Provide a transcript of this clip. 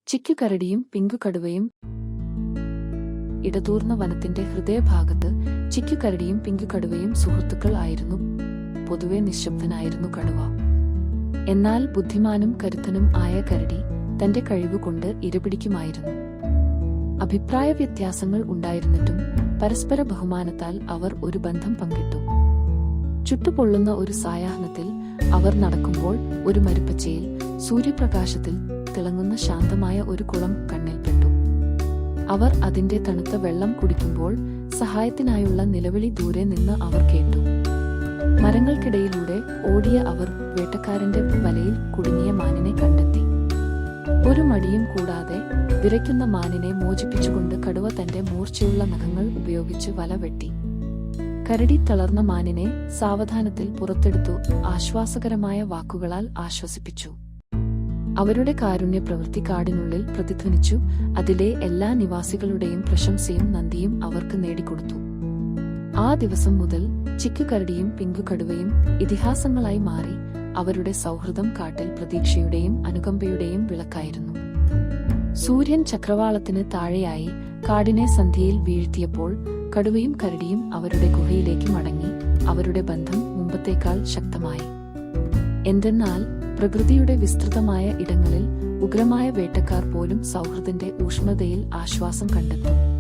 ചിക്കുകരടിയും പിങ്കുകടുവയും. ഇടതൂർന്ന വനത്തിന്റെ ഹൃദയഭാഗത്ത് ചിക്കുകരടിയും പിങ്കുകടുവയും സുഹൃത്തുക്കൾ ആയിരുന്നു. പൊതുവെ നിശബ്ദനായിരുന്നു കടുവ. എന്നാൽ ബുദ്ധിമാനും കരുത്തനും ആയ കരടി തന്റെ കഴിവുകൊണ്ട് ഇരപിടിക്കുമായിരുന്നു. അഭിപ്രായ വ്യത്യാസങ്ങൾ ഉണ്ടായിരുന്നിട്ടും പരസ്പര ബഹുമാനത്താൽ അവർ ഒരു ബന്ധം പങ്കിട്ടു. ചുട്ടുപൊള്ളുന്ന ഒരു സായാഹ്നത്തിൽ അവർ നടക്കുമ്പോൾ ഒരു മരുപ്പച്ചയിൽ സൂര്യപ്രകാശത്തിൽ തിളങ്ങുന്ന ശാന്തമായ ഒരു കുളം കണ്ണിൽപ്പെട്ടു. അവർ അതിന്റെ തണുത്ത വെള്ളം കുടിക്കുമ്പോൾ സഹായത്തിനായുള്ള നിലവിളി ദൂരെ നിന്ന് അവർ കേട്ടു. മരങ്ങൾക്കിടയിലൂടെ ഓടിയ അവർ വേട്ടക്കാരന്റെ വലയിൽ കുടുങ്ങിയ മാനിനെ കണ്ടെത്തി. ഒരു മടിയും കൂടാതെ വിറയ്ക്കുന്ന മാനിനെ മോചിപ്പിച്ചുകൊണ്ട് കടുവ തന്റെ മൂർച്ചയുള്ള നഖങ്ങൾ ഉപയോഗിച്ച് വല വെട്ടി. കരടി തളർന്ന മാനിനെ സാവധാനത്തിൽ പുറത്തെടുത്തു ആശ്വാസകരമായ വാക്കുകളാൽ ആശ്വസിപ്പിച്ചു. അവരുടെ കാരുണ്യ പ്രവൃത്തി കാടിനുള്ളിൽ പ്രതിധ്വനിച്ചു. അതിലെ എല്ലാ നിവാസികളുടെയും പ്രശംസയും നന്ദിയും അവർക്ക് നേടിക്കൊടുത്തു. ആ ദിവസം മുതൽ ചിക്കുകരടിയും പിങ്കുകടുവയും ഇതിഹാസങ്ങളായി മാറി. അവരുടെ സൗഹൃദം കാട്ടിൽ പ്രതീക്ഷയുടെയും അനുകമ്പയുടെയും വിളക്കായിരുന്നു. സൂര്യൻ ചക്രവാളത്തിന് താഴെയായി കാടിനെ സന്ധ്യയിൽ വീഴ്ത്തിയപ്പോൾ കടുവയും കരടിയും അവരുടെ ഗുഹയിലേക്ക് മടങ്ങി. അവരുടെ ബന്ധം മുമ്പത്തേക്കാൾ ശക്തമായി. എന്തെന്നാൽ പ്രകൃതിയുടെ വിസ്തൃതമായ ഇടങ്ങളിൽ ഉഗ്രമായ വേട്ടക്കാർ പോലും സൗഹൃദത്തിന്റെ ഊഷ്മളതയിൽ ആശ്വാസം കണ്ടെത്തും.